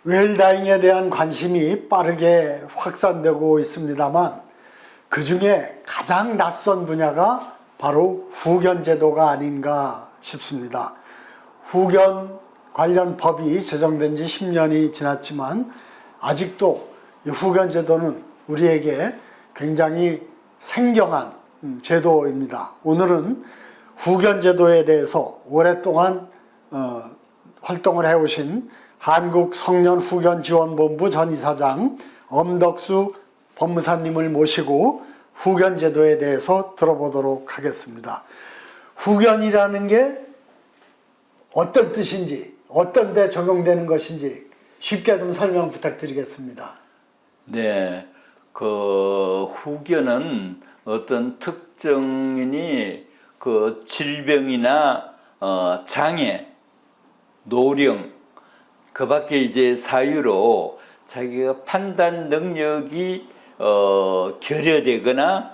웰다잉에 대한 관심이 빠르게 확산되고 있습니다만 그 중에 가장 낯선 분야가 바로 후견제도가 아닌가 싶습니다. 후견 관련 법이 제정된 지 10년이 지났지만 아직도 이 후견제도는 우리에게 굉장히 생경한 제도입니다. 오늘은 후견제도에 대해서 오랫동안 활동을 해오신 한국성년후견지원본부 전 이사장 엄덕수 법무사님을 모시고 후견제도에 대해서 들어보도록 하겠습니다. 후견이라는 게 어떤 뜻인지, 어떤 데 적용되는 것인지 쉽게 좀 설명 부탁드리겠습니다. 네, 그 후견은 어떤 특정인이 그 질병이나 장애, 노령, 그 밖에 이제 사유로 자기가 판단 능력이 결여되거나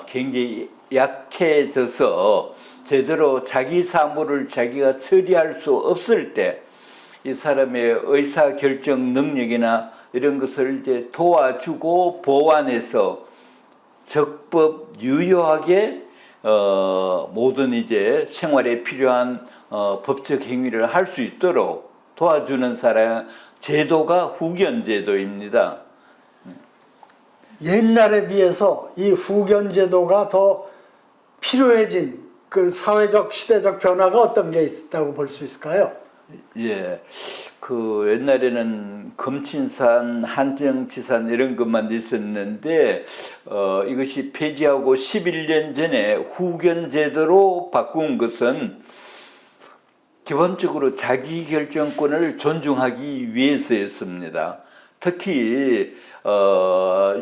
굉장히 약해져서 제대로 자기 사무를 자기가 처리할 수 없을 때 이 사람의 의사 결정 능력이나 이런 것을 이제 도와주고 보완해서 적법 유효하게 모든 이제 생활에 필요한 법적 행위를 할 수 있도록 도와주는 사람 제도가 후견제도입니다. 옛날에 비해서 이 후견제도가 더 필요해진 그 사회적 시대적 변화가 어떤 게 있다고 볼 수 있을까요? 예, 그 옛날에는 금친산, 한정치산 이런 것만 있었는데 이것이 폐지하고 11년 전에 후견제도로 바꾼 것은 기본적으로 자기결정권을 존중하기 위해서였습니다. 특히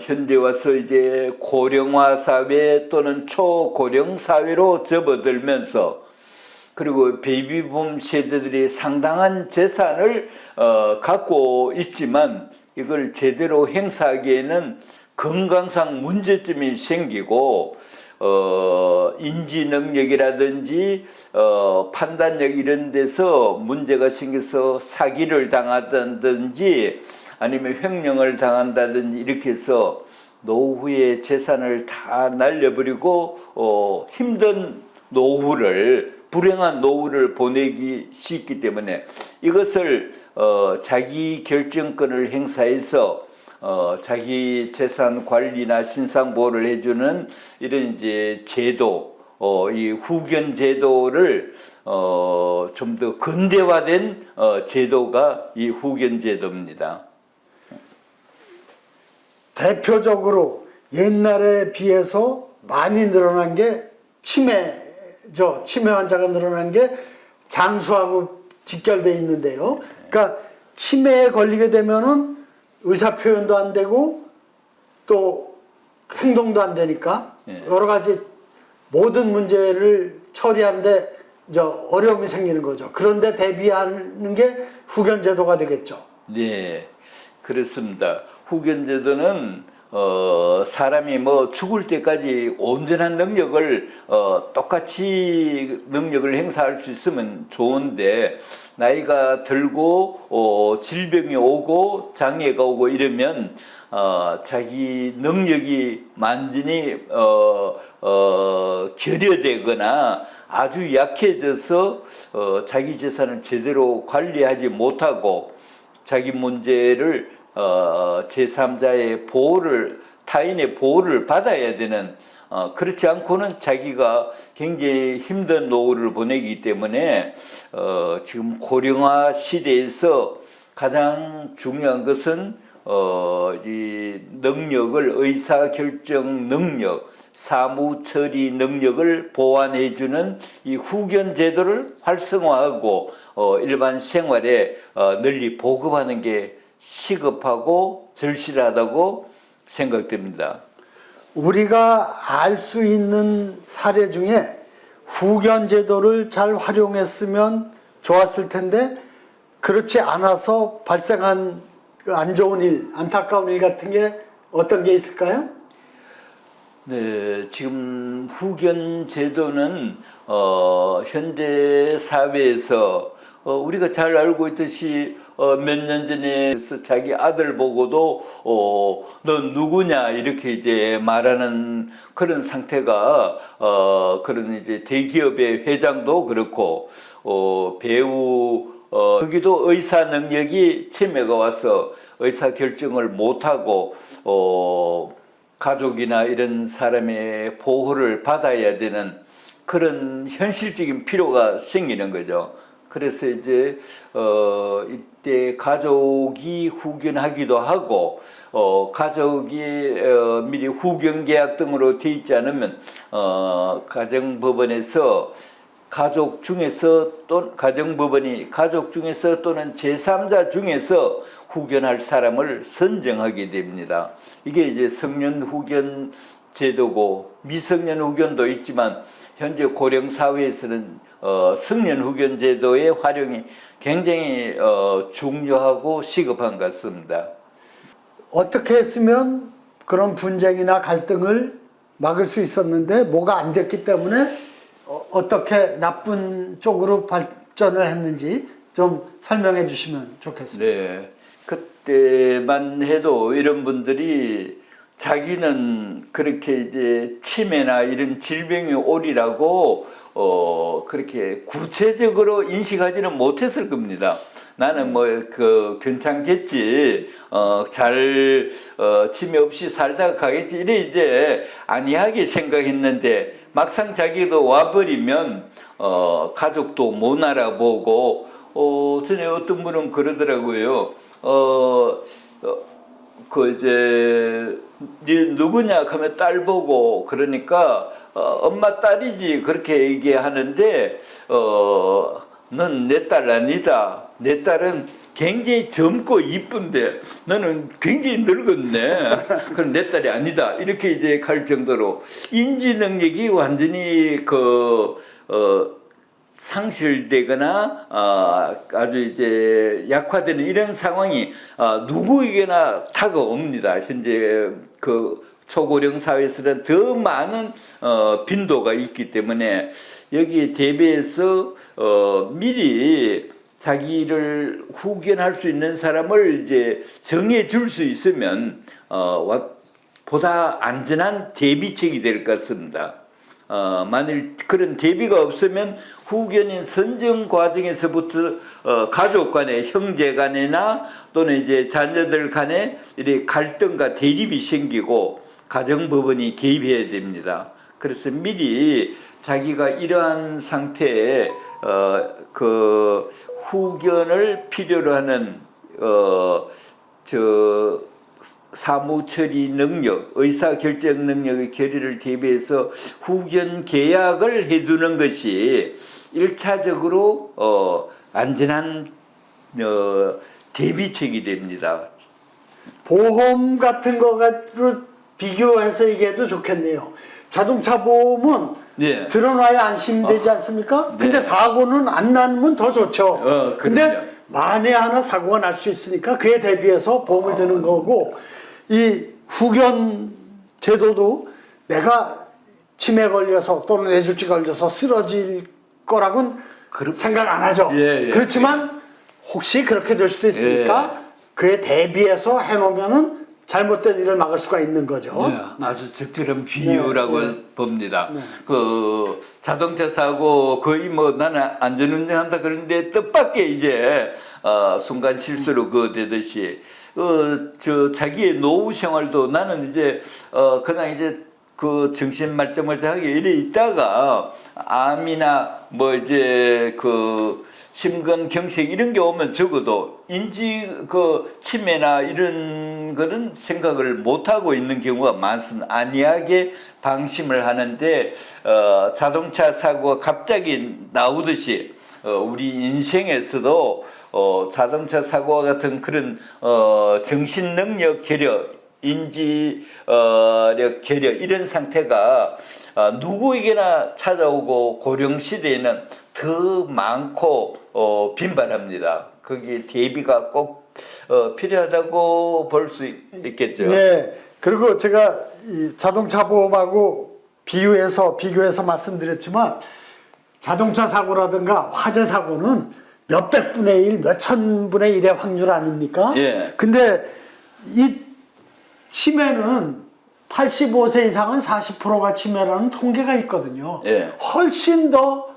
현대 와서 이제 고령화 사회 또는 초고령 사회로 접어들면서 그리고 베이비붐 세대들이 상당한 재산을 갖고 있지만 이걸 제대로 행사하기에는 건강상 문제점이 생기고 인지 능력이라든지 판단력 이런 데서 문제가 생겨서 사기를 당하든지 아니면 횡령을 당한다든지 이렇게 해서 노후의 재산을 다 날려버리고 힘든 노후를 불행한 노후를 보내기 쉽기 때문에 이것을 자기 결정권을 행사해서 자기 재산 관리나 신상 보호를 해주는 이런 이제 제도, 이 후견 제도를 좀 더 근대화된 제도가 이 후견 제도입니다. 대표적으로 옛날에 비해서 많이 늘어난 게 치매 환자가 늘어난 게 장수하고 직결되어 있는데요. 그러니까 치매에 걸리게 되면은 의사 표현도 안 되고 또 행동도 안 되니까 여러 가지 모든 문제를 처리하는데 어려움이 생기는 거죠. 그런데 대비하는 게 후견제도가 되겠죠. 네, 그렇습니다. 후견제도는 사람이 뭐 죽을 때까지 온전한 능력을 똑같이 능력을 행사할 수 있으면 좋은데 나이가 들고 질병이 오고 장애가 오고 이러면 자기 능력이 완전히 결여되거나 아주 약해져서 자기 재산을 제대로 관리하지 못하고 자기 문제를 제3자의 보호를 타인의 보호를 받아야 되는 그렇지 않고는 자기가 굉장히 힘든 노후를 보내기 때문에 지금 고령화 시대에서 가장 중요한 것은 이 능력을 의사결정 능력, 사무처리 능력을 보완해주는 이 후견 제도를 활성화하고 일반 생활에 널리 보급하는 게 시급하고 절실하다고 생각됩니다. 우리가 알 수 있는 사례 중에 후견 제도를 잘 활용했으면 좋았을 텐데 그렇지 않아서 발생한 그 안 좋은 일, 안타까운 일 같은 게 어떤 게 있을까요? 네, 지금 후견 제도는 현대 사회에서 우리가 잘 알고 있듯이 몇 년 전에 자기 아들 보고도 너 누구냐 이렇게 이제 말하는 그런 상태가 그런 이제 대기업의 회장도 그렇고 배우 여기도 의사 능력이 치매가 와서 의사 결정을 못하고 가족이나 이런 사람의 보호를 받아야 되는 그런 현실적인 필요가 생기는 거죠. 그래서 이제 이때 가족이 후견하기도 하고 가족이 미리 후견 계약 등으로 돼 있지 않으면 가정법원에서 가족 중에서 또 가정법원이 가족 중에서 또는 제3자 중에서 후견할 사람을 선정하게 됩니다. 이게 이제 성년 후견 제도고 미성년 후견도 있지만 현재 고령 사회에서는 성년 후견 제도의 활용이 굉장히 중요하고 시급한 것 같습니다. 어떻게 했으면 그런 분쟁이나 갈등을 막을 수 있었는데 뭐가 안 됐기 때문에 어떻게 나쁜 쪽으로 발전을 했는지 좀 설명해 주시면 좋겠습니다. 네, 그때만 해도 이런 분들이 자기는 그렇게 이제 치매나 이런 질병이 오리라고 그렇게 구체적으로 인식하지는 못했을 겁니다. 나는 뭐 괜찮겠지, 잘 치매 없이 살다가 가겠지 이래 이제 안이하게 생각했는데 막상 자기도 와버리면 가족도 못 알아보고 전에 어떤 분은 그러더라고요. 이제 네 누구냐 하면 딸 보고 그러니까 엄마 딸이지 그렇게 얘기하는데 넌 내 딸 아니다. 내 딸은 굉장히 젊고 이쁜데 너는 굉장히 늙었네. 그럼 내 딸이 아니다. 이렇게 이제 갈 정도로 인지 능력이 완전히 상실되거나 아주 이제 약화되는 이런 상황이 누구에게나 다가옵니다. 현재 초고령 사회에서는 더 많은 빈도가 있기 때문에 여기에 대비해서 미리 자기를 후견할 수 있는 사람을 이제 정해 줄 수 있으면 보다 안전한 대비책이 될 것 같습니다. 만일 그런 대비가 없으면 후견인 선정 과정에서부터 가족 간에 형제 간이나 또는 이제 자녀들 간에 이렇게 갈등과 대립이 생기고 가정법원이 개입해야 됩니다. 그래서 미리 자기가 이러한 상태에 후견을 필요로 하는 사무 처리 능력, 의사 결정 능력의 결의를 대비해서 후견 계약을 해두는 것이 1차적으로 안전한 대비책이 됩니다. 보험 같은 거로 비교해서 얘기해도 좋겠네요. 자동차 보험은 네. 들어놔야 안심되지 않습니까? 네. 근데 사고는 안 나면 더 좋죠. 근데 그럼요. 만에 하나 사고가 날 수 있으니까 그에 대비해서 보험을 드는 거고, 이 후견 제도도 내가 치매 걸려서 또는 뇌졸중 걸려서 쓰러질 거라고는 생각 안 하죠. 예. 그렇지만 혹시 그렇게 될 수도 있으니까 그에 대비해서 해놓으면은 잘못된 일을 막을 수가 있는 거죠. 네, 아주 적절한 비유라고 봅니다. 네. 자동차 사고 거의 뭐 나는 안전운전한다 그러는데 뜻밖의 이제 순간 실수로 되듯이 자기의 노후 생활도 나는 이제 그냥 이제 정신 말짱말짱하게 이래 있다가 암이나 뭐 이제 심근경색 이런 게 오면 적어도 인지 치매나 이런 거는 생각을 못 하고 있는 경우가 많습니다. 안이하게 방심을 하는데 자동차 사고가 갑자기 나오듯이 우리 인생에서도 자동차 사고와 같은 그런 정신 능력 결여, 인지력 결여 이런 상태가 누구에게나 찾아오고 고령 시대에는 더 많고 빈발합니다. 거기에 대비가 꼭 필요하다고 볼 수 있겠죠. 네. 그리고 제가 이 자동차 보험하고 비교해서 말씀드렸지만 자동차 사고라든가 화재 사고는 몇백 분의 일, 몇천 분의 일의 확률 아닙니까? 예. 근데 이 치매는 85세 이상은 40%가 치매라는 통계가 있거든요. 예. 훨씬 더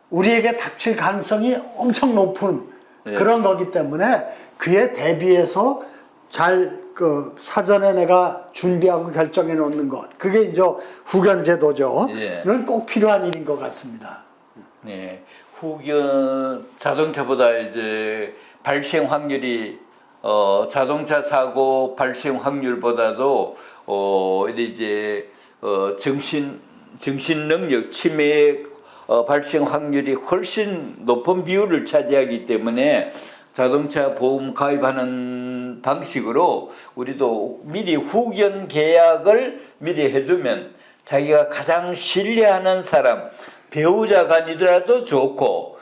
우리에게 닥칠 가능성이 엄청 높은 예. 그런 거기 때문에 그에 대비해서 잘 사전에 내가 준비하고 결정해 놓는 것. 그게 이제 후견 제도죠. 예. 이건 꼭 필요한 일인 것 같습니다. 네, 후견 자동차보다 이제 발생 확률이 자동차 사고 발생 확률보다도 이제 정신 능력 치매 발생 확률이 훨씬 높은 비율을 차지하기 때문에 자동차 보험 가입하는 방식으로 우리도 미리 후견 계약을 미리 해두면 자기가 가장 신뢰하는 사람, 배우자가 아니더라도 좋고,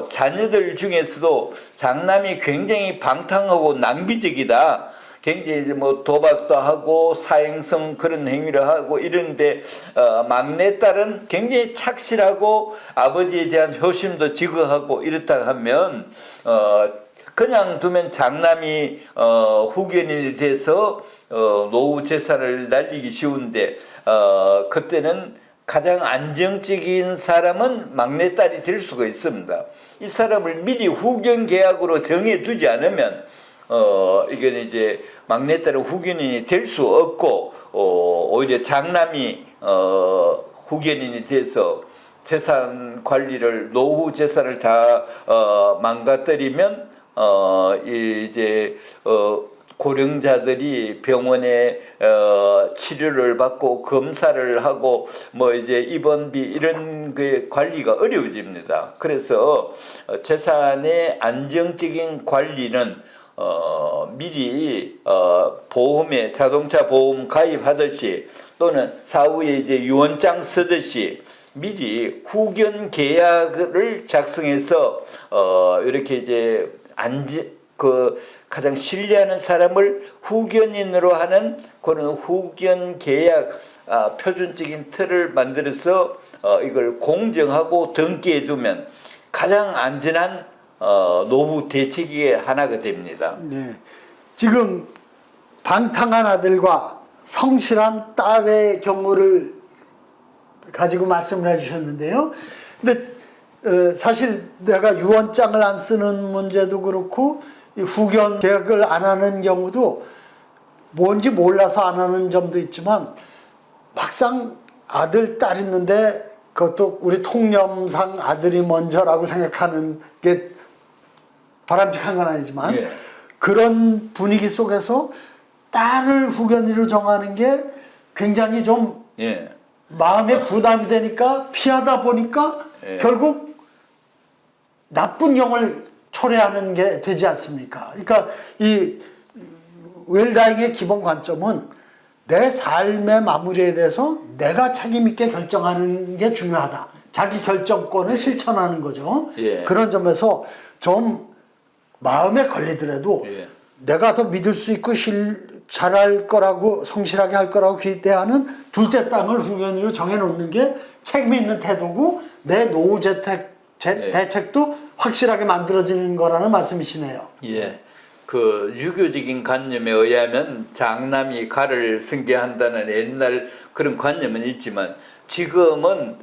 자녀들 중에서도 장남이 굉장히 방탕하고 낭비적이다. 굉장히 뭐 도박도 하고 사행성 그런 행위를 하고 이런데 막내딸은 굉장히 착실하고 아버지에 대한 효심도 지극하고 이렇다 하면 그냥 두면 장남이 후견인이 돼서 노후 재산을 날리기 쉬운데 그때는 가장 안정적인 사람은 막내딸이 될 수가 있습니다. 이 사람을 미리 후견 계약으로 정해두지 않으면 이건 이제 막내딸은 후견인이 될 수 없고 오히려 장남이 후견인이 돼서 재산 관리를 노후 재산을 다 망가뜨리면 이제 고령자들이 병원에 치료를 받고 검사를 하고 뭐 이제 입원비 이런 그 관리가 어려워집니다. 그래서 재산의 안정적인 관리는 미리 보험에 자동차 보험 가입하듯이 또는 사후에 이제 유언장 쓰듯이 미리 후견 계약을 작성해서 이렇게 이제 가장 신뢰하는 사람을 후견인으로 하는 그런 후견 계약 표준적인 틀을 만들어서 이걸 공정하고 등기해 두면 가장 안전한 노후 대책의 하나가 됩니다. 네. 지금 방탕한 아들과 성실한 딸의 경우를 가지고 말씀을 해주셨는데요. 근데 사실 내가 유언장을 안 쓰는 문제도 그렇고 이 후견 계약을 안 하는 경우도 뭔지 몰라서 안 하는 점도 있지만 막상 아들, 딸 있는데 그것도 우리 통념상 아들이 먼저라고 생각하는 게 바람직한 건 아니지만 예. 그런 분위기 속에서 딸을 후견인으로 정하는 게 굉장히 좀 예. 마음에 부담이 되니까 피하다 보니까 예. 결국 나쁜 영을 초래하는 게 되지 않습니까? 그러니까 이 웰다잉의 기본 관점은 내 삶의 마무리에 대해서 내가 책임 있게 결정하는 게 중요하다. 자기 결정권을 실천하는 거죠. 예. 그런 점에서 좀 마음에 걸리더라도 예. 내가 더 믿을 수 있고 잘할 거라고 성실하게 할 거라고 기대하는 둘째 땅을 후견으로 정해놓는 게 책임 있는 태도고 내 노후 대책도 확실하게 만들어지는 거라는 말씀이시네요. 예. 그 유교적인 관념에 의하면 장남이 가를 승계한다는 옛날 그런 관념은 있지만 지금은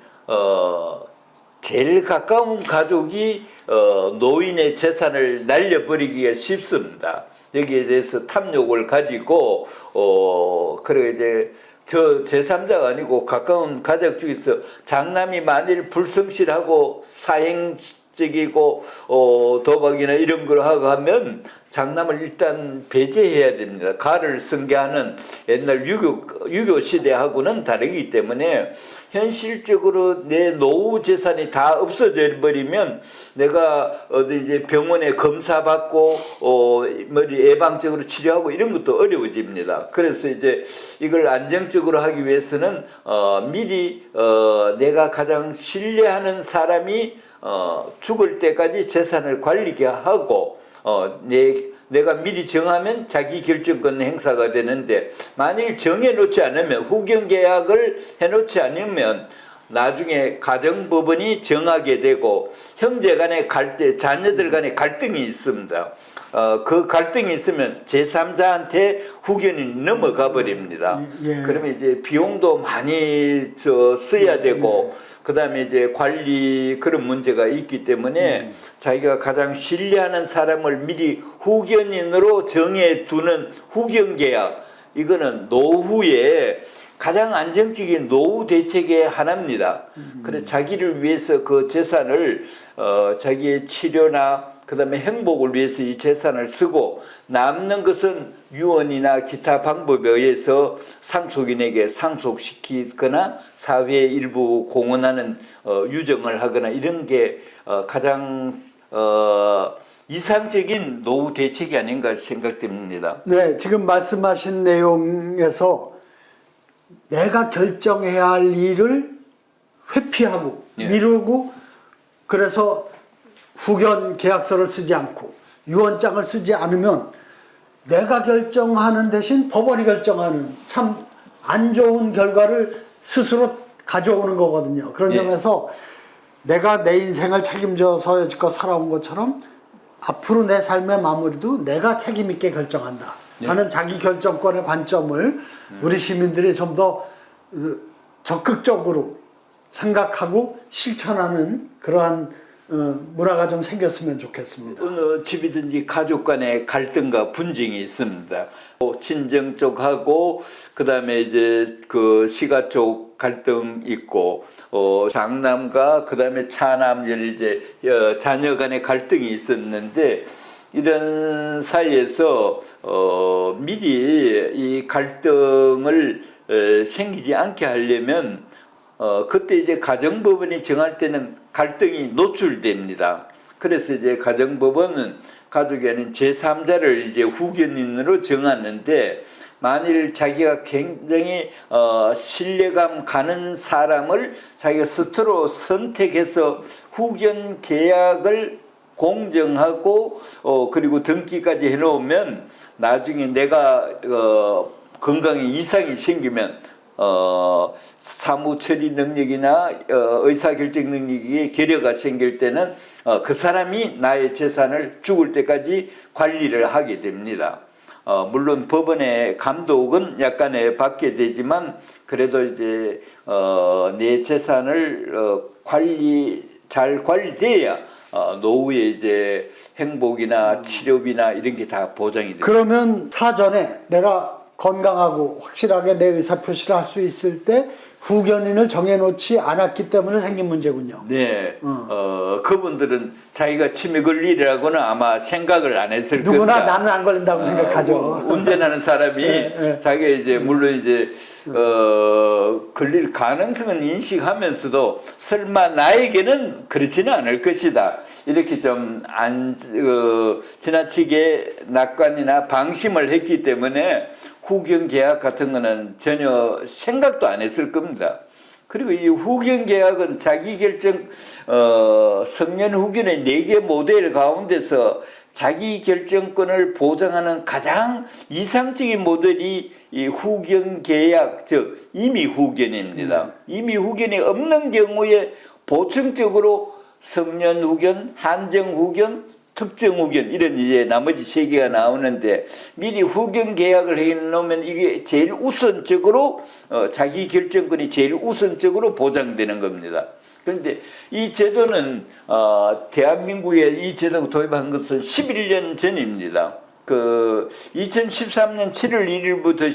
제일 가까운 가족이 노인의 재산을 날려버리기가 쉽습니다. 여기에 대해서 탐욕을 가지고 그래 이제 저 제3자가 아니고 가까운 가족 중에서 장남이 만일 불성실하고 사행적이고 도박이나 이런 걸 하고 하면 장남을 일단 배제해야 됩니다. 가를 승계하는 옛날 유교 시대하고는 다르기 때문에 현실적으로 내 노후 재산이 다 없어져 버리면 내가 어디 이제 병원에 검사 받고 머리 예방적으로 치료하고 이런 것도 어려워집니다. 그래서 이제 이걸 안정적으로 하기 위해서는 미리 내가 가장 신뢰하는 사람이 죽을 때까지 재산을 관리게 하고 내가 미리 정하면 자기 결정권 행사가 되는데 만일 정해놓지 않으면 후견 계약을 해놓지 않으면 나중에 가정법원이 정하게 되고 형제간의 갈등, 자녀들 간의 갈등이 있습니다. 그 갈등이 있으면 제3자한테 후견이 넘어가 버립니다. 예. 그러면 이제 비용도 많이 써야 되고 그다음에 이제 관리 그런 문제가 있기 때문에 자기가 가장 신뢰하는 사람을 미리 후견인으로 정해 두는 후견 계약, 이거는 노후에 가장 안정적인 노후 대책의 하나입니다. 그래서 자기를 위해서 그 재산을 자기의 치료나 그다음에 행복을 위해서 이 재산을 쓰고 남는 것은 유언이나 기타 방법에 의해서 상속인에게 상속시키거나 사회의 일부 공헌하는 유정을 하거나 이런 게 가장 이상적인 노후 대책이 아닌가 생각됩니다. 네, 지금 말씀하신 내용에서 내가 결정해야 할 일을 회피하고 예. 미루고 그래서 후견 계약서를 쓰지 않고 유언장을 쓰지 않으면 내가 결정하는 대신 법원이 결정하는 참 안 좋은 결과를 스스로 가져오는 거거든요. 그런 예. 점에서 내가 내 인생을 책임져서 여지껏 살아온 것처럼 앞으로 내 삶의 마무리도 내가 책임 있게 결정한다 하는 자기 결정권의 관점을 우리 시민들이 좀 더 적극적으로 생각하고 실천하는 그러한 문화가 좀 생겼으면 좋겠습니다. 어느 집이든지 가족 간의 갈등과 분쟁이 있습니다. 친정 쪽하고 그다음에 이제 그 시가 쪽 갈등 있고 장남과 그다음에 차남 이제 자녀 간의 갈등이 있었는데 이런 사이에서 미리 이 갈등을 생기지 않게 하려면 그때 이제 가정법원이 정할 때는 갈등이 노출됩니다. 그래서 이제 가정법원은 가족이 아닌 제3자를 이제 후견인으로 정하는데 만일 자기가 굉장히 신뢰감 가는 사람을 자기가 스스로 선택해서 후견 계약을 공정하고 그리고 등기까지 해놓으면 나중에 내가 건강에 이상이 생기면 사무 처리 능력이나 의사결정 능력에 결여가 생길 때는 그 사람이 나의 재산을 죽을 때까지 관리를 하게 됩니다. 물론 법원의 감독은 약간의 받게 되지만 그래도 이제 내 재산을 잘 관리돼야 노후에 이제 행복이나 치료비나 이런 게 다 보장이 됩니다. 그러면 사전에 내가 건강하고 확실하게 내 의사표시를 할 수 있을 때 후견인을 정해놓지 않았기 때문에 생긴 문제군요. 네, 그분들은 자기가 치매 걸리라고는 아마 생각을 안 했을 겁니다. 누구나 나는 안 걸린다고 생각하죠. 운전하는 사람이 네. 자기가 이제 물론 이제 걸릴 가능성은 인식하면서도 설마 나에게는 그렇지는 않을 것이다. 이렇게 좀 지나치게 낙관이나 방심을 했기 때문에 후견 계약 같은 거는 전혀 생각도 안 했을 겁니다. 그리고 이 후견 계약은 자기 결정 성년 후견의 4개 모델 가운데서 자기 결정권을 보장하는 가장 이상적인 모델이 이 후견 계약, 즉 임의 후견입니다. 임의 후견이 없는 경우에 보충적으로 성년 후견, 한정 후견, 특정 후견 이런 이제 나머지 3개가 나오는데 미리 후견 계약을 해 놓으면 이게 제일 우선적으로 자기 결정권이 제일 우선적으로 보장되는 겁니다. 그런데 이 제도는 대한민국에 이 제도가 도입한 것은 11년 전입니다. 그 2013년 7월 1일부터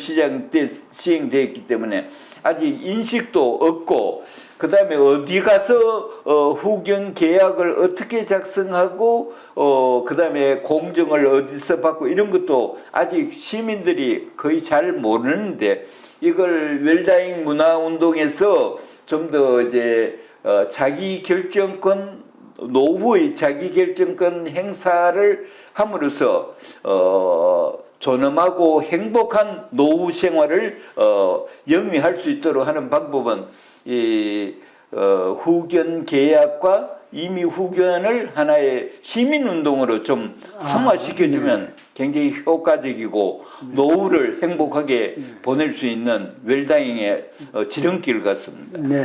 시행되었기 때문에 아직 인식도 없고 그 다음에 어디 가서 후견 계약을 어떻게 작성하고 그 다음에 공정을 어디서 받고 이런 것도 아직 시민들이 거의 잘 모르는데 이걸 웰다잉 문화운동에서 좀 더 이제 자기 결정권 노후의 자기 결정권 행사를 함으로써 존엄하고 행복한 노후 생활을 영위할 수 있도록 하는 방법은 이 후견 계약과 임의 후견을 하나의 시민운동으로 좀 성화시켜주면 굉장히 효과적이고 노후를 행복하게 보낼 수 있는 웰다잉의 지름길 같습니다. 네.